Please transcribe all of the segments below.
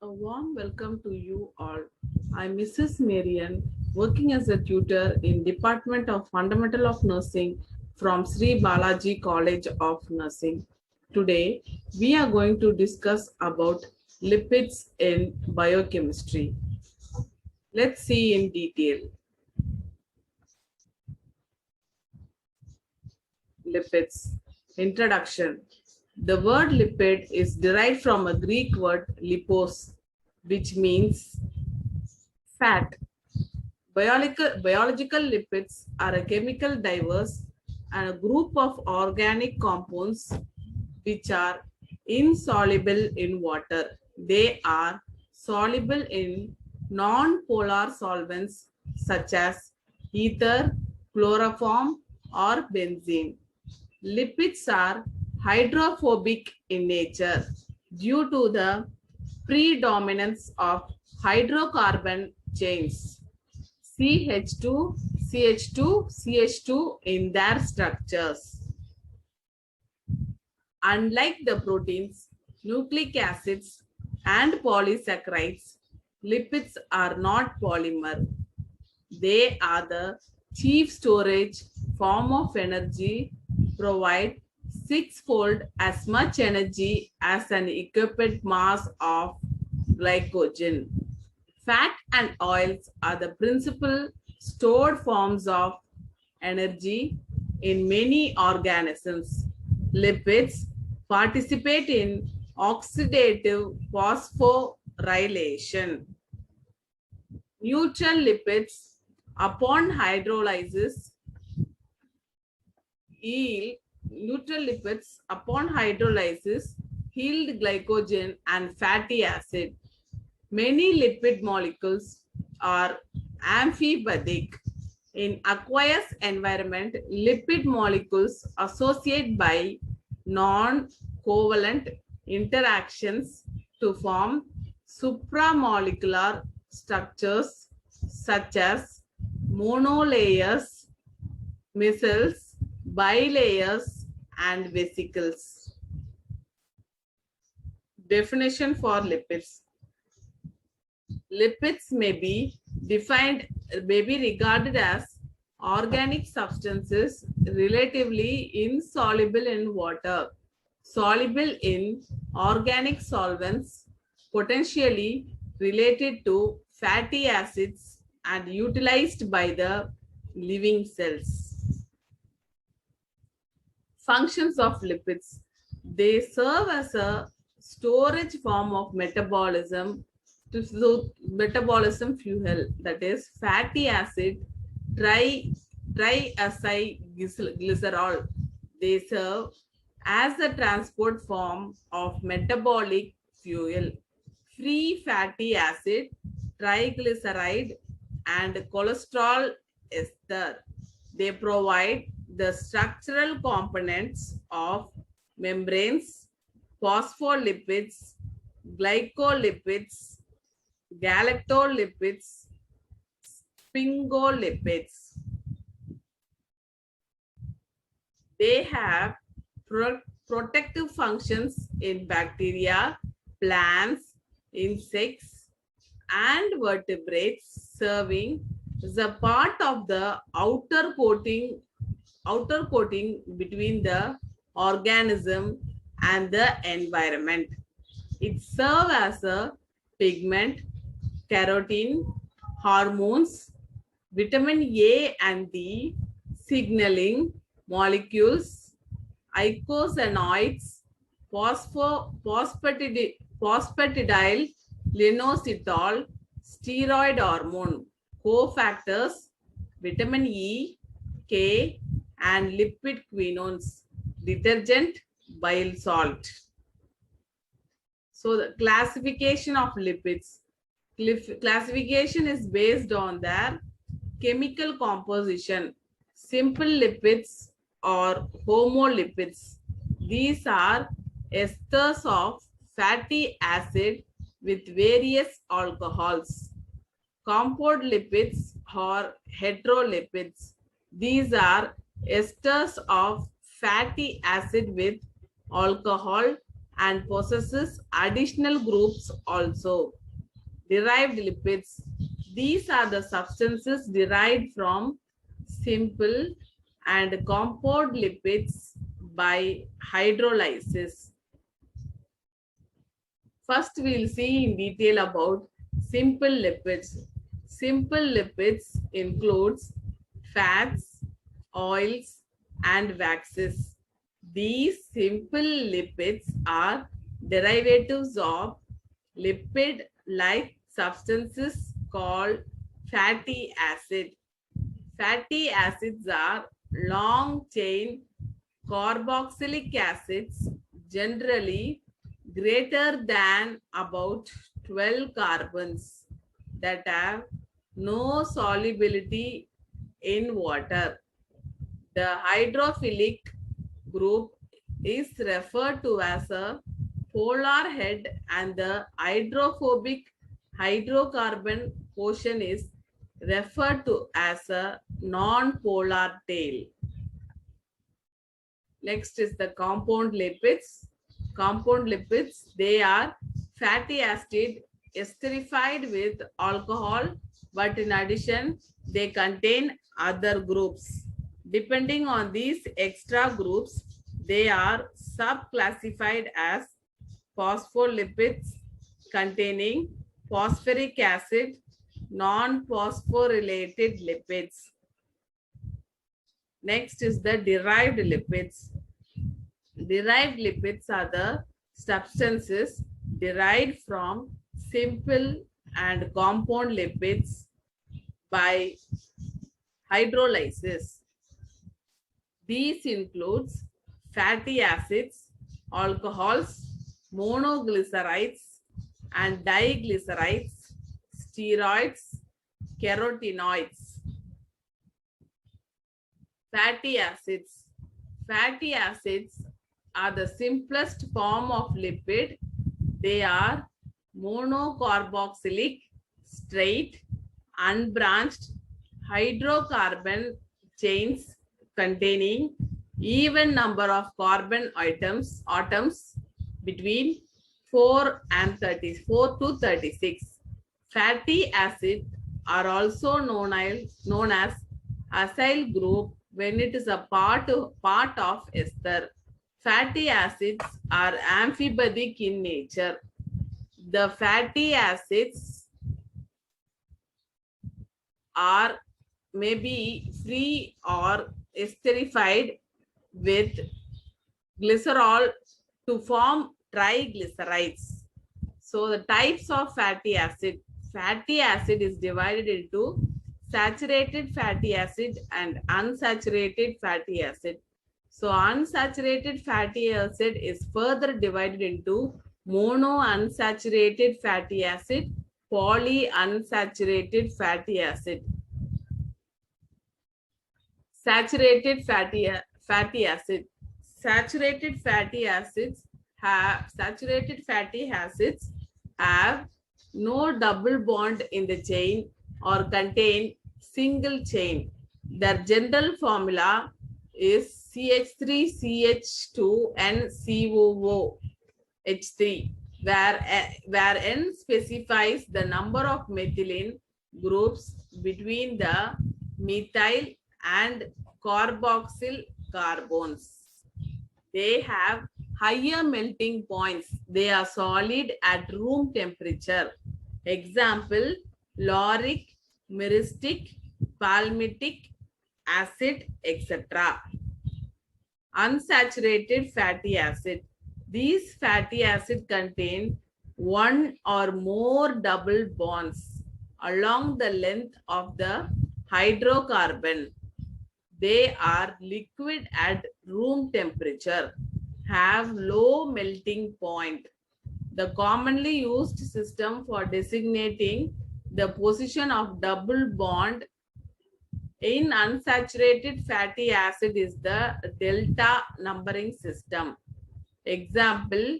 A warm welcome to you all. I'm Mrs. Marian, working as a tutor in Department of Fundamental of Nursing from Sri Balaji College of Nursing. Today, we are going to discuss about lipids in biochemistry. Let's see in detail. Lipids. Introduction. The word lipid is derived from a Greek word lipos, which means fat. Biological lipids are a chemical diverse and a group of organic compounds which are insoluble in water. They are soluble in non-polar solvents such as ether, chloroform, or benzene. Lipids are hydrophobic in nature due to the predominance of hydrocarbon chains CH2, CH2, CH2 in their structures. Unlike the proteins, nucleic acids, and polysaccharides, lipids are not polymer. They are the chief storage form of energy, provide six-fold as much energy as an equivalent mass of glycogen. Fat and oils are the principal stored forms of energy in many organisms. Lipids participate in oxidative phosphorylation. Neutral lipids, upon hydrolysis, yield yield glycogen and fatty acid. Many lipid molecules are amphibadic. In aqueous environment, lipid molecules associate by non-covalent interactions to form supramolecular structures such as monolayers, micelles, bilayers, and vesicles. Definition for lipids. Lipids may be regarded as organic substances relatively insoluble in water, soluble in organic solvents, potentially related to fatty acids, and utilized by the living cells. Functions of lipids. They serve as a storage form of metabolism to metabolism fuel, that is fatty acid, triacylglycerol. They serve as the transport form of metabolic fuel. Free fatty acid, triglyceride, and cholesterol ester. They provide the structural components of membranes, phospholipids, glycolipids, galactolipids, sphingolipids. They have protective functions in bacteria, plants, insects, and vertebrates, serving as a part of the outer coating between the organism and the environment. It serves as a pigment, carotene, hormones, vitamin A and D, signaling molecules, icosanoids, phosphatidyl linositol, steroid hormone, cofactors, vitamin E, K, and lipid quinones, detergent, bile salt. So the classification of lipids. Classification is based on their chemical composition, simple lipids or homolipids. These are esters of fatty acid with various alcohols. Compound lipids or heterolipids. These are esters of fatty acid with alcohol and possesses additional groups also. Derived lipids. These are the substances derived from simple and compound lipids by hydrolysis. First, we'll see in detail about simple lipids. Simple lipids includes fats, oils, and waxes. These simple lipids are derivatives of lipid-like substances called fatty acid. Fatty acids are long-chain carboxylic acids, generally greater than about 12 carbons, that have no solubility in water. The hydrophilic group is referred to as a polar head, and the hydrophobic hydrocarbon portion is referred to as a non-polar tail. Next is the compound lipids. Compound lipids, they are fatty acid esterified with alcohol, but in addition, they contain other groups. Depending on these extra groups, they are subclassified as phospholipids containing phosphoric acid, non-phosphorylated lipids. Next is the derived lipids. Derived lipids are the substances derived from simple and compound lipids by hydrolysis. These includes fatty acids, alcohols, monoglycerides and diglycerides, steroids, carotenoids. Fatty acids. Fatty acids are the simplest form of lipid. They are monocarboxylic, straight, unbranched hydrocarbon chains containing even number of carbon atoms between 4 to 36. Fatty acids are also known as acyl group when it is a part of ester. Fatty acids are amphibic in nature. The fatty acids are maybe free or esterified with glycerol to form triglycerides. So the types of fatty acid. Fatty acid is divided into saturated fatty acid and unsaturated fatty acid. So unsaturated fatty acid is further divided into monounsaturated fatty acid, polyunsaturated fatty acid. Saturated fatty acid. Saturated fatty acids have no double bond in the chain or contain single chain. Their general formula is CH3CH2NCOOH3, where N specifies the number of methylene groups between the methyl and carboxyl carbons. They have higher melting points. They are solid at room temperature. Example, lauric, myristic, palmitic acid, etc. Unsaturated fatty acid. These fatty acids contain one or more double bonds along the length of the hydrocarbon. They are liquid at room temperature, have low melting point. The commonly used system for designating the position of double bond in unsaturated fatty acid is the delta numbering system. Example,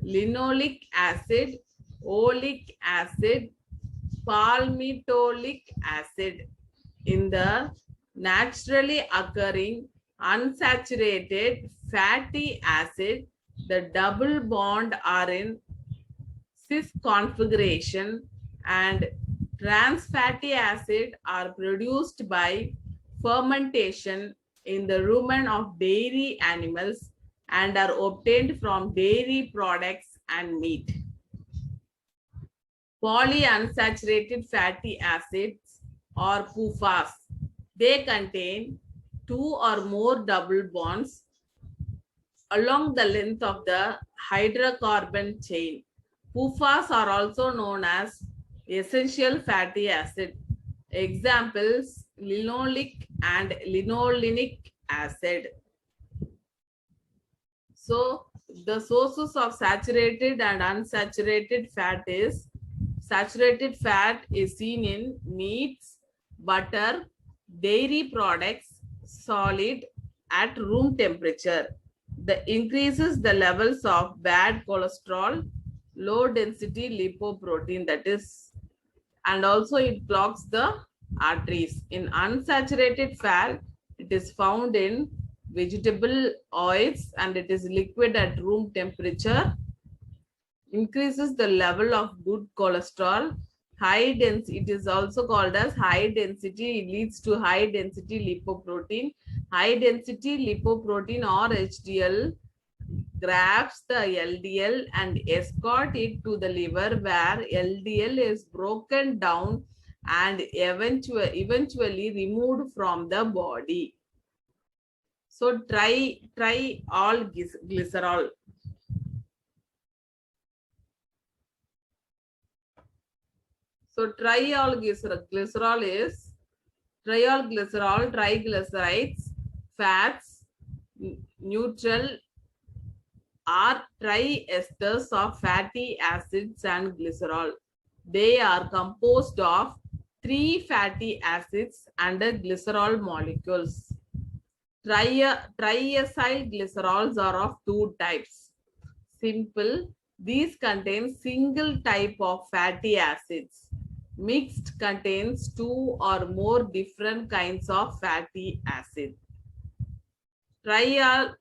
linoleic acid, oleic acid, palmitoleic acid. In the naturally occurring unsaturated fatty acid, The double bond are in cis configuration, and trans fatty acid are produced by fermentation in the rumen of dairy animals and are obtained from dairy products and meat. Polyunsaturated fatty acids or PUFAs. They contain two or more double bonds along the length of the hydrocarbon chain. PUFAs are also known as essential fatty acid. Examples, linoleic and linolenic acid. So the sources of saturated and unsaturated fat is, saturated fat is seen in meats, butter, dairy products, solid at room temperature. The increases the levels of bad cholesterol, low density lipoprotein, that is, and also it blocks the arteries. In unsaturated fat, it is found in vegetable oils and it is liquid at room temperature, increases the level of good cholesterol, high density, it is also called as high density, it leads to high density lipoprotein. High density lipoprotein or HDL grabs the LDL and escort it to the liver, where LDL is broken down and eventually removed from the body. So triol glycerol. So triol glycerol is triol glycerol, triglycerides, fats, neutral are triesters of fatty acids and glycerol. They are composed of 3 fatty acids and glycerol molecules. Triacyl glycerols are of 2 types. Simple, these contain single type of fatty acids. Mixed contains 2 or more different kinds of fatty acid. Triacyl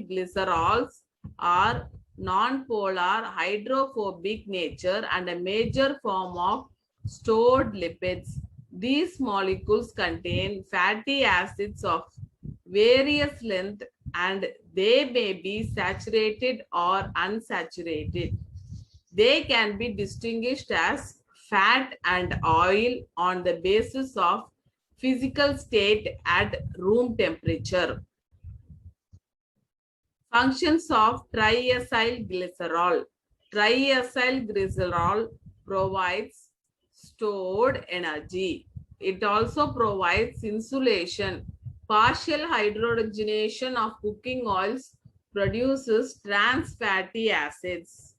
glycerols are non-polar, hydrophobic nature and a major form of stored lipids. These molecules contain fatty acids of various length and they may be saturated or unsaturated. They can be distinguished as fat and oil on the basis of physical state at room temperature. Functions of triacyl glycerol. Triacyl glycerol provides stored energy. It also provides insulation. Partial hydrogenation of cooking oils produces trans fatty acids.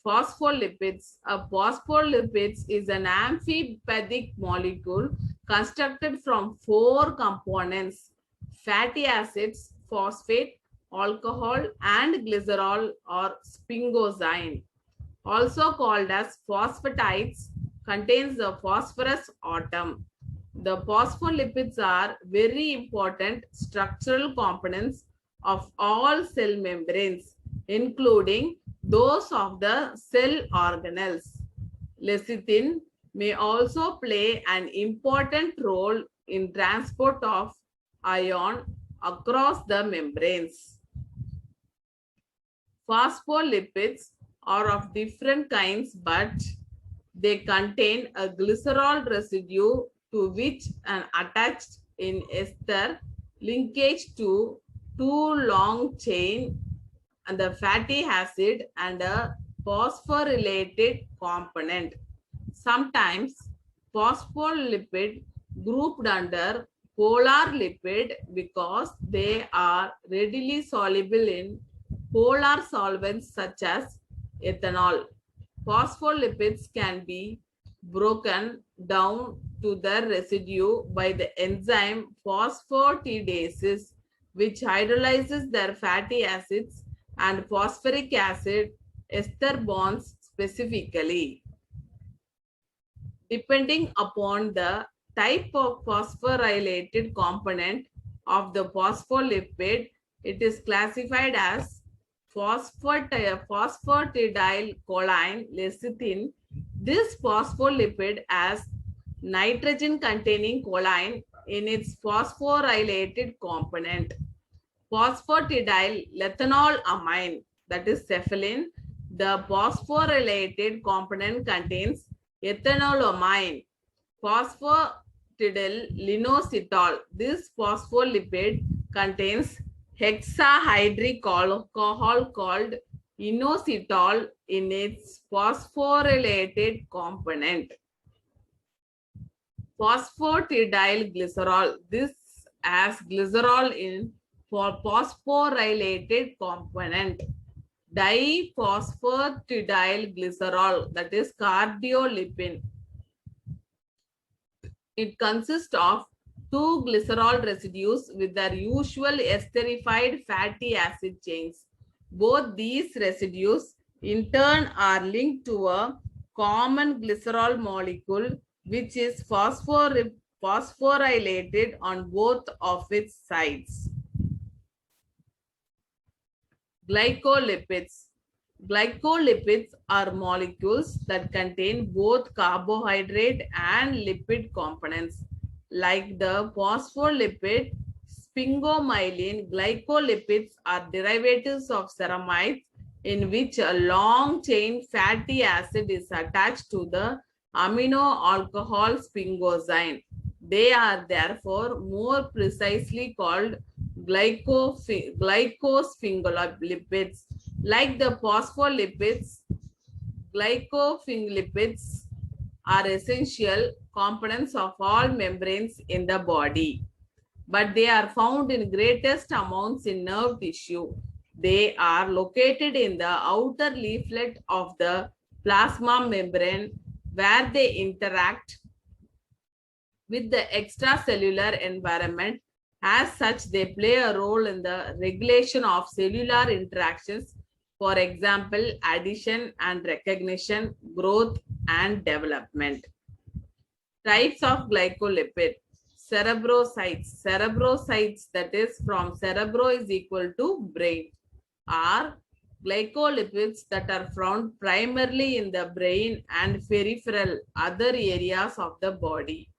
Phospholipids. A phospholipid is an amphipathic molecule constructed from 4 components: fatty acids, phosphate, alcohol, and glycerol or sphingosine. Also called as phosphatides, contains the phosphorus atom. The phospholipids are very important structural components of all cell membranes, including those of the cell organelles. Lecithin may also play an important role in transport of ion across the membranes. Phospholipids are of different kinds, but they contain a glycerol residue to which an attached in ester linkage to 2 long chain and the fatty acid and a phosphorylated component. Sometimes phospholipid grouped under polar lipid because they are readily soluble in polar solvents such as ethanol. Phospholipids can be broken down to their residue by the enzyme phosphatidases, which hydrolyzes their fatty acids and phosphoric acid ester bonds specifically. Depending upon the type of phosphorylated component of the phospholipid, It is classified as phosphatidylcholine lecithin. This phospholipid has nitrogen containing choline in its phosphorylated component. Phosphatidylethanol that is cephalin. The phosphorylated component contains ethanolamine. Phosphatidylinositol. This phospholipid contains hexahydric alcohol called inositol in its phosphorylated component. Phosphatidylglycerol. This has glycerol in for phosphorylated component. Diphosphatidylglycerol, that is cardiolipin. It consists of two glycerol residues with their usual esterified fatty acid chains. Both these residues in turn are linked to a common glycerol molecule which is phosphorylated on both of its sides. Glycolipids. Glycolipids are molecules that contain both carbohydrate and lipid components. Like the phospholipid sphingomyelin, glycolipids are derivatives of ceramides in which a long chain fatty acid is attached to the amino alcohol sphingosine. They are therefore more precisely called glycosphingolipids. Like the phospholipids, glycosphingolipids are essential components of all membranes in the body, but they are found in greatest amounts in nerve tissue. They are located in the outer leaflet of the plasma membrane where they interact with the extracellular environment. As such, they play a role in the regulation of cellular interactions, for example, addition and recognition, growth and development. Types of glycolipid. Cerebrocytes. Cerebrocytes, that is from cerebro is equal to brain, are glycolipids that are found primarily in the brain and peripheral other areas of the body.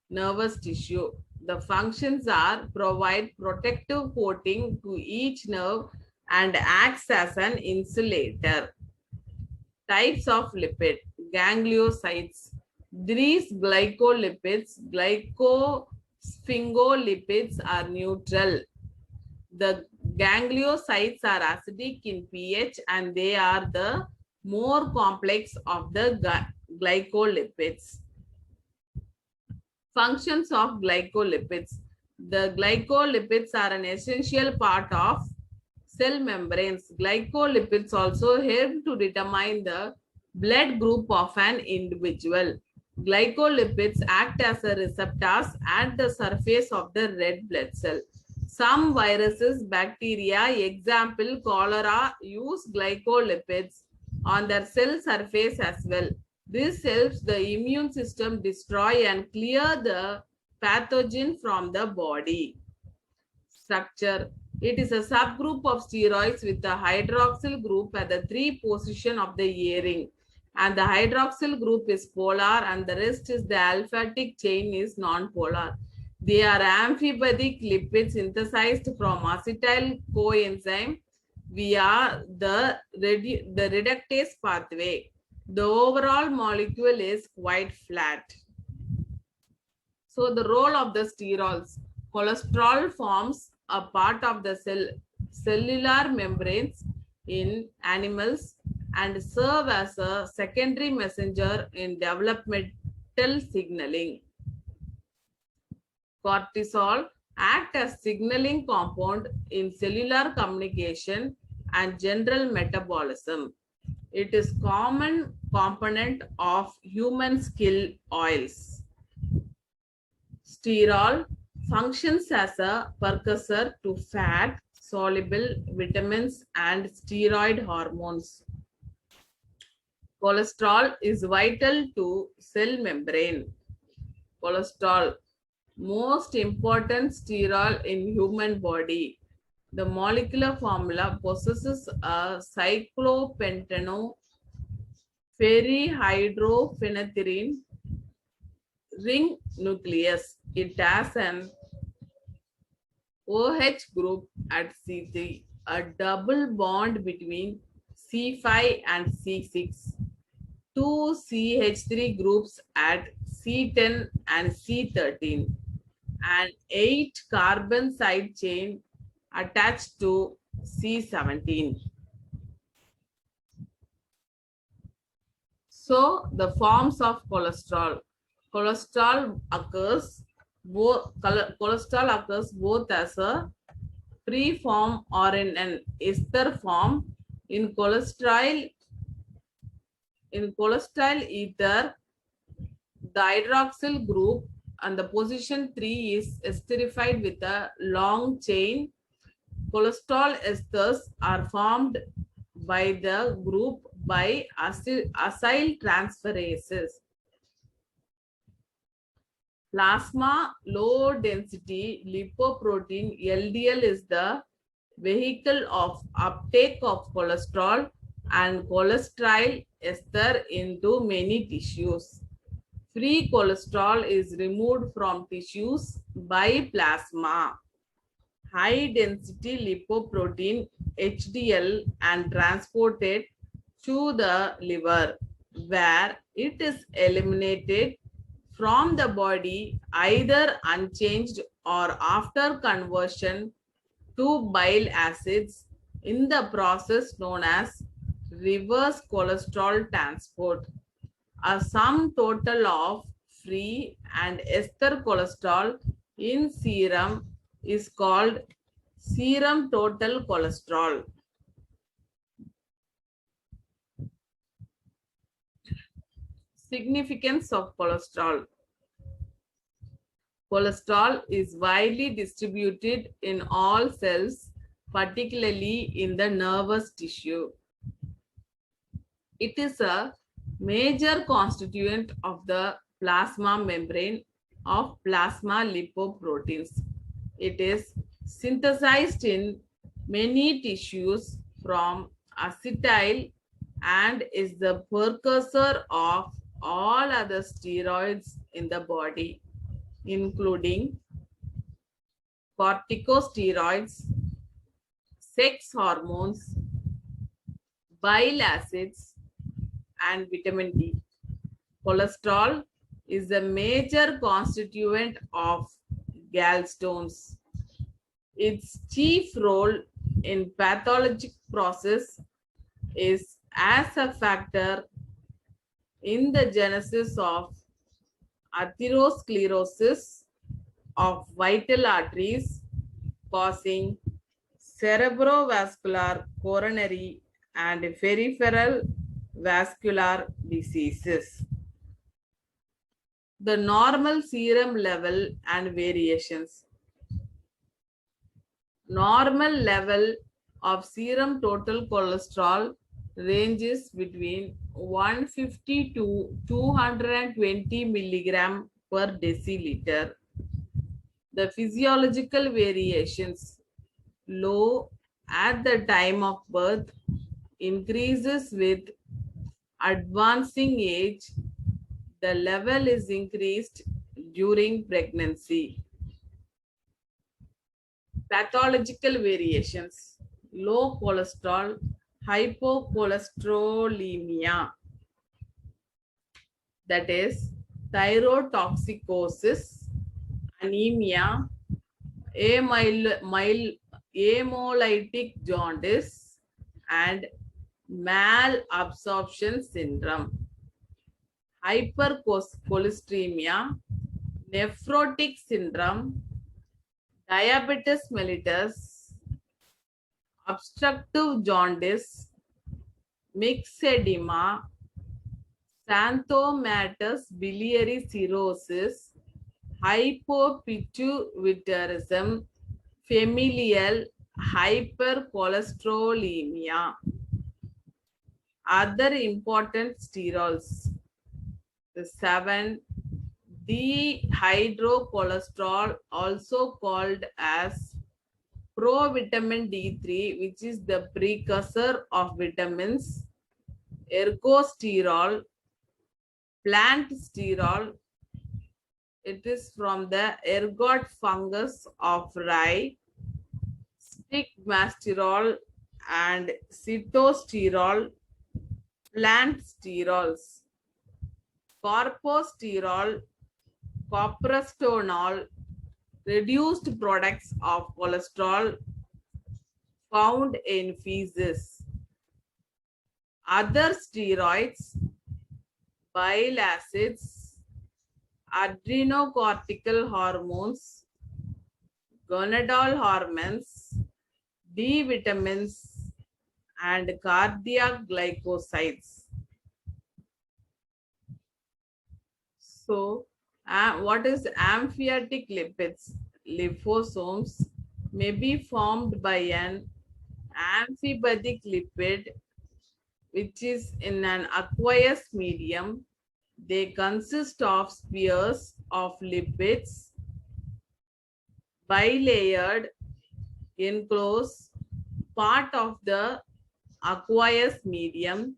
Nervous tissue. The functions are provide protective coating to each nerve and acts as an insulator. Types of lipid. Gangliosides. These glycolipids, glycosphingolipids, are neutral. The gangliosides are acidic in pH and they are the more complex of the glycolipids. Functions of glycolipids. The glycolipids are an essential part of cell membranes. Glycolipids also help to determine the blood group of an individual. Glycolipids act as a receptors at the surface of the red blood cell. Some viruses, bacteria, example cholera, use glycolipids on their cell surface as well. This helps the immune system destroy and clear the pathogen from the body. Structure. It is a subgroup of steroids with the hydroxyl group at the 3 position of the A ring. And the hydroxyl group is polar and the rest is the aliphatic chain is non-polar. They are amphibolic lipids synthesized from acetyl coenzyme via the reductase pathway. The overall molecule is quite flat. So the role of the sterols. Cholesterol forms a part of the cellular membranes in animals and serve as a secondary messenger in developmental signaling. Cortisol act as signaling compound in cellular communication and general metabolism. It is common component of human skin oils. Sterol functions as a precursor to fat soluble vitamins and steroid hormones. Cholesterol is vital to cell membrane. Cholesterol, most important sterol in human body. The molecular formula possesses a cyclopentano ferrihydrophenethrin ring nucleus. It has an OH group at C3, a double bond between C5 and C6, two CH3 groups at C10 and C13, and 8 carbon side chain attached to C17. So the forms of cholesterol. Cholesterol occurs both as a free form or in an ester form. In cholesterol ether, the hydroxyl group and the position 3 is esterified with a long chain. Cholesterol esters are formed by the group by acyl transferases. Plasma low density lipoprotein LDL is the vehicle of uptake of cholesterol and cholesterol ester into many tissues. Free cholesterol is removed from tissues by plasma. High density lipoprotein HDL and transported to the liver, where it is eliminated from the body either unchanged or after conversion to bile acids in the process known as reverse cholesterol transport. A sum total of free and ester cholesterol in serum is called serum total cholesterol. Significance of cholesterol. Cholesterol is widely distributed in all cells, particularly in the nervous tissue. It is a major constituent of the plasma membrane of plasma lipoproteins. It is synthesized in many tissues from acetyl and is the precursor of all other steroids in the body, including corticosteroids, sex hormones, bile acids, and vitamin D. Cholesterol is a major constituent of gallstones. Its chief role in pathologic process is as a factor in the genesis of atherosclerosis of vital arteries, causing cerebrovascular, coronary, and peripheral vascular diseases. The normal serum level and variations. Normal level of serum total cholesterol ranges between 150 to 220 milligram per deciliter. The physiological variations: low at the time of birth, increases with advancing age. The level is increased during pregnancy. Pathological variations: low cholesterol, hypocholesterolemia, that is thyrotoxicosis, anemia, hemolytic jaundice, and malabsorption syndrome. Hypercholesteremia, nephrotic syndrome, diabetes mellitus, obstructive jaundice, myxedema, xanthomatous biliary cirrhosis, hypopituitarism, familial hypercholesterolemia. Other important sterols: the 7-dehydrocholesterol, also called as Provitamin D3, which is the precursor of vitamins, ergosterol, plant sterol. It is from the ergot fungus of rye, stigmasterol and cytosterol, plant sterols, corposterol, coprostonol, reduced products of cholesterol found in feces. Other steroids, bile acids, adrenocortical hormones, gonadal hormones, D vitamins, and cardiac glycosides. So, what is amphiotic lipids? Liposomes may be formed by an amphibolic lipid, which is in an aqueous medium. They consist of spheres of lipids, bilayered, enclosed, part of the aqueous medium.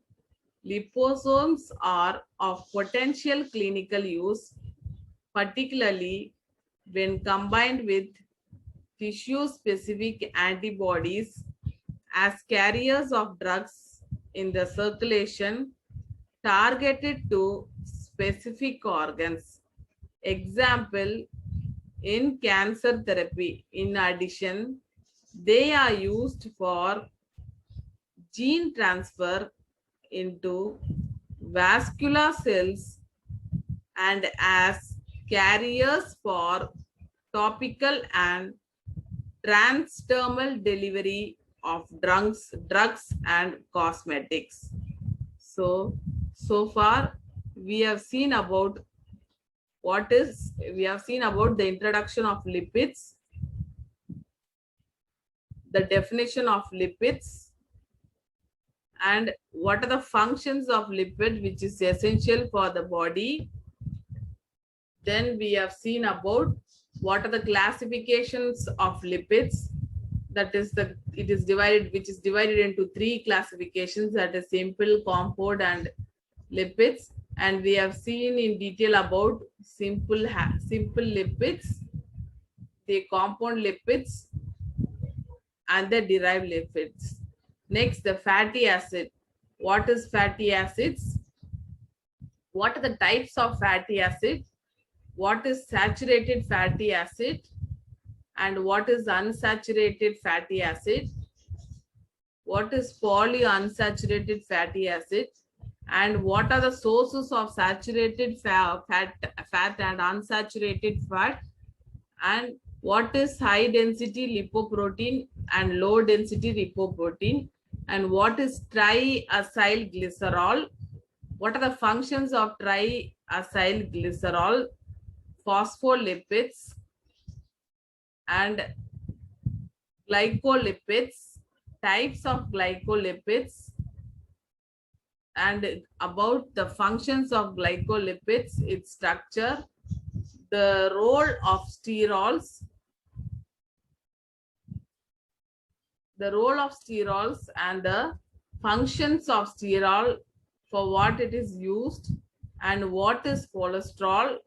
Liposomes are of potential clinical use, particularly when combined with tissue-specific antibodies as carriers of drugs in the circulation targeted to specific organs. Example, in cancer therapy. In addition, they are used for gene transfer into vascular cells and as carriers for topical and transdermal delivery of drugs and cosmetics. So far we have seen about the introduction of lipids, the definition of lipids, and what are the functions of lipid which is essential for the body. Then we have seen about what are the classifications of lipids. That is which is divided into three classifications, that is simple, compound and lipids. And we have seen in detail about simple lipids, the compound lipids and the derived lipids. Next, the fatty acid. What is fatty acids? What are the types of fatty acid? What is saturated fatty acid? And what is unsaturated fatty acid? What is polyunsaturated fatty acid? And what are the sources of saturated fat and unsaturated fat? And what is high density lipoprotein and low density lipoprotein? And what is triacyl glycerol? What are the functions of triacyl glycerol? Phospholipids and glycolipids, types of glycolipids, and about the functions of glycolipids, its structure, the role of sterols, and the functions of sterol, for what it is used, and what is cholesterol,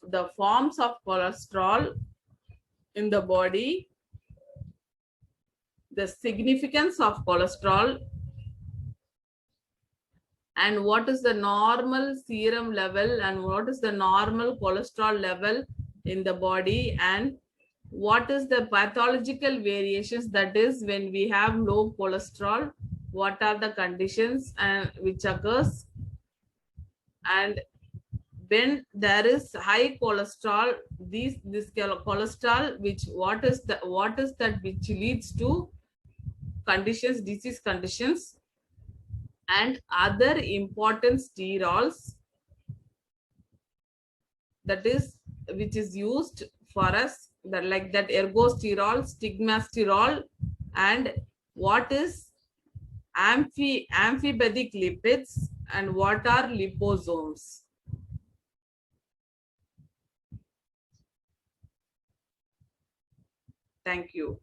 the forms of cholesterol in the body, the significance of cholesterol, and what is the normal serum level and what is the normal cholesterol level in the body, and what is the pathological variations, that is when we have low cholesterol, what are the conditions and which occurs, and when there is high cholesterol, this cholesterol, what is that which leads to conditions, disease conditions, and other important sterols, that is which is used for us, that like that ergosterol, stigmasterol, and what is amphibolic lipids, and what are liposomes. Thank you.